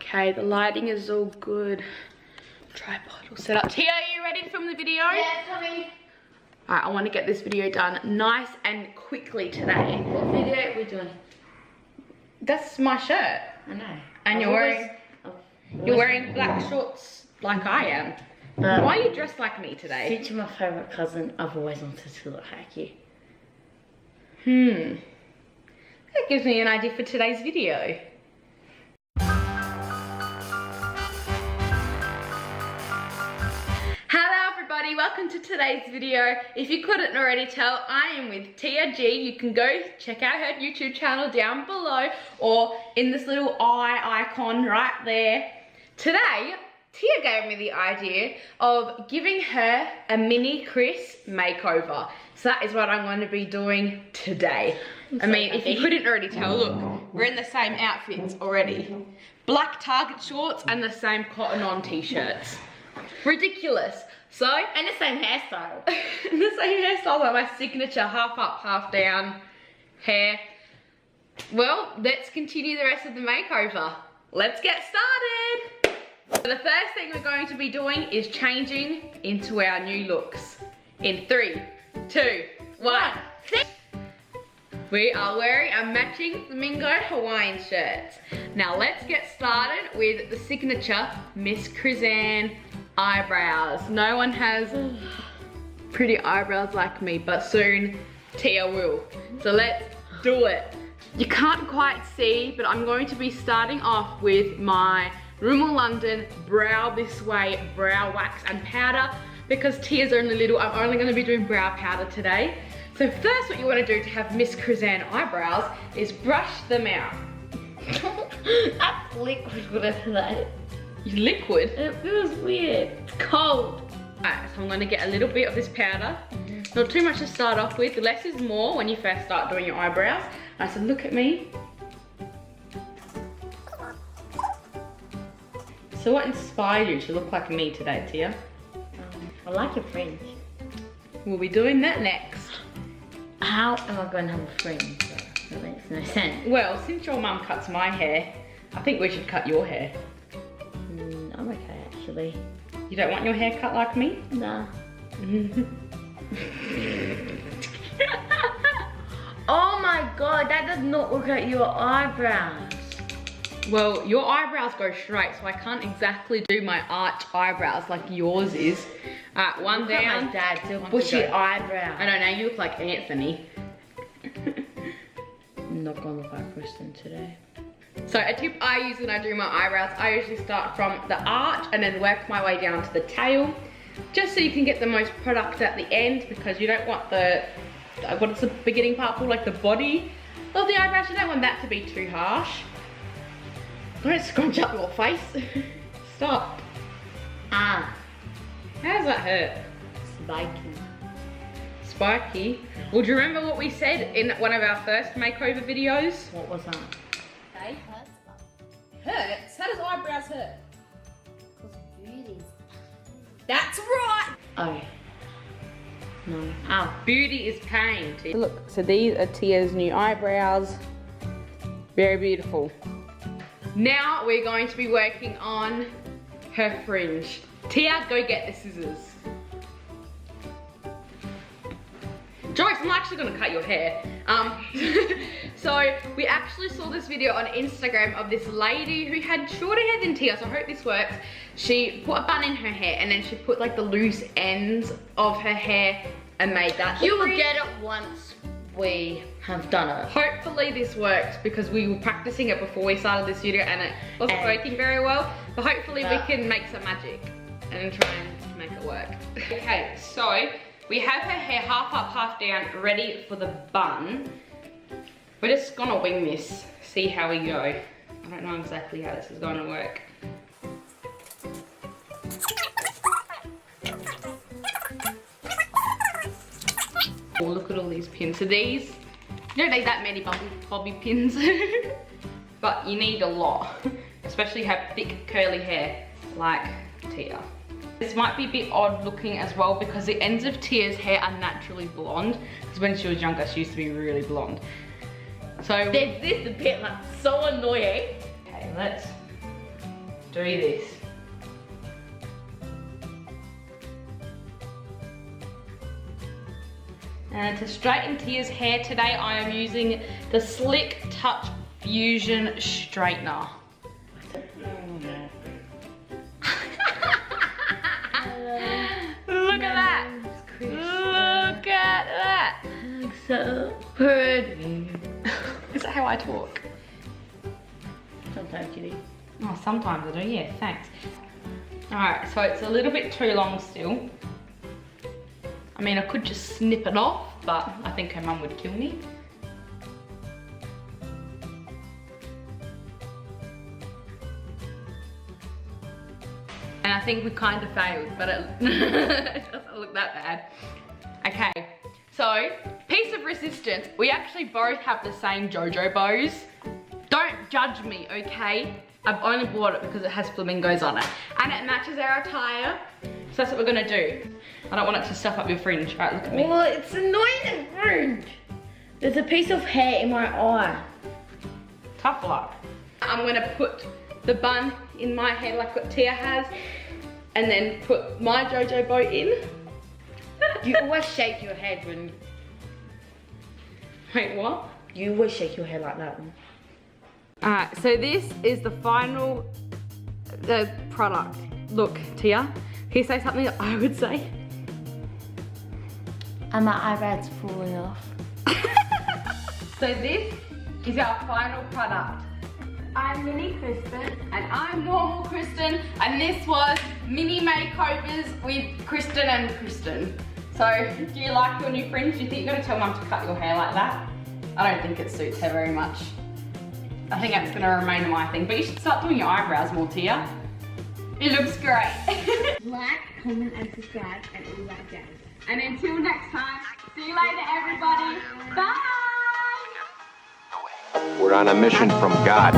Okay, the lighting is all good. Tripod all set up. Tia, are you ready to film the video? Yeah, coming. Alright, I want to get this video done nice and quickly today. What video are we doing? That's my shirt. I know. And you're wearing black shorts like I am. Why are you dressed like me today? Since you're my favourite cousin, I've always wanted to look like you. That gives me an idea for today's video. Hello everybody, welcome to today's video. If you couldn't already tell, I am with Tia G. You can go check out her YouTube channel down below or in this little eye icon right there. Today, Tia gave me the idea of giving her a mini Chris makeover. So that is what I'm going to be doing today. I mean, if you couldn't already tell, look, we're in the same outfits already. Black Target shorts and the same cotton on t-shirts. Ridiculous. So, And the same hairstyle. the same hairstyle, like my signature half up, half down hair. Well, let's continue the rest of the makeover. Let's get started. So the first thing we're going to be doing is changing into our new looks. In 3, 2, 1. We are wearing our matching flamingo Hawaiian shirts. Now let's get started with the signature MissKrizAnn eyebrows. No one has pretty eyebrows like me, but soon Tia will. So let's do it. You can't quite see, but I'm going to be starting off with my Rimmel London Brow This Way brow wax and powder because Tia's only little. I'm only going to be doing brow powder today. So first what you want to do to have MissKrizAnn eyebrows is brush them out. That's liquid, whatever that. Liquid? It feels weird. It's cold. Alright, so I'm going to get a little bit of this powder. Not too much to start off with. Less is more when you first start doing your eyebrows. I said, look at me. So what inspired you to look like me today, Tia? I like your fringe. We'll be doing that next. How am I going to have a fringe? That makes no sense. Well, since your mum cuts my hair, I think we should cut your hair. I'm okay, actually. You don't want your hair cut like me? Nah. Oh my god, that does not look at your eyebrows. Well, your eyebrows go straight, so I can't exactly do my arch eyebrows like yours is. One Look down. at my dad's one to bushy go. eyebrows. I don't know, you look like Anthony. I'm not gonna look like Kristen today. So a tip I use when I do my eyebrows, I usually start from the arch and then work my way down to the tail, just so you can get the most product at the end, because you don't want what's the beginning part called, like the body of the eyebrows, you don't want that to be too harsh. Don't scrunch up your face. Stop. Ah. How does that hurt? Spiky. Spiky? Well, do you remember what we said in one of our first makeover videos? What was that? Okay. Hurts? How does eyebrows hurt? Because beauty. That's right! Oh. No. Ow. Beauty is pain. Look, so these are Tia's new eyebrows. Very beautiful. Now we're going to be working on her fringe. Tia, go get the scissors. Joyce, I'm actually gonna cut your hair. So we actually saw this video on Instagram of this lady who had shorter hair than Tia, so I hope this works. She put a bun in her hair and then she put like the loose ends of her hair and made that. You will get it once we have done it. Hopefully this works because we were practicing it before we started this video and it wasn't working very well. But hopefully we can make some magic and try and make it work. Okay, so we have her hair half up, half down, ready for the bun. We're just gonna wing this, see how we go. I don't know exactly how this is gonna work. Oh, look at all these pins. So these, you don't need that many bobby pins, but you need a lot, especially have thick curly hair like Tia. This might be a bit odd looking as well because the ends of Tia's hair are naturally blonde, because when she was younger she used to be really blonde. So There's this bit like so annoying. Okay, let's do this. And to straighten Tia's hair today, I am using the Slick Touch Fusion Straightener. Look at that! Look at that! So pretty. Is that how I talk? Sometimes you do. Oh, sometimes I do, yeah, thanks. Alright, so it's a little bit too long still. I mean, I could just snip it off, but I think her mum would kill me. And I think we kind of failed, but it doesn't look that bad. Okay, so, piece of resistance. We actually both have the same JoJo bows. Don't judge me, okay? I've only bought it because it has flamingos on it. And it matches our attire. So that's what we're gonna do. I don't want it to stuff up your fringe. Right, look at me. Well, it's annoying fringe. There's a piece of hair in my eye. Tough luck. I'm gonna put the bun in my head like what Tia has. And then put my JoJo bow in. You always shake your head when... Wait, what? You always shake your head like that. Alright, so this is the final product. Look, Tia, can you say something that I would say? And my eyebrows falling off. So this is our final product. I'm Mini Kristen. And I'm Normal Kristen. And this was mini makeovers with Kristen and Kristen. So, do you like your new fringe? Do you think you're going to tell Mum to cut your hair like that? I don't think it suits her very much. I think that's going to remain my thing. But you should start doing your eyebrows more, Tia. It looks great. Like, comment and subscribe and all that jazz. And until next time, see you later everybody. Bye! We're on a mission from God.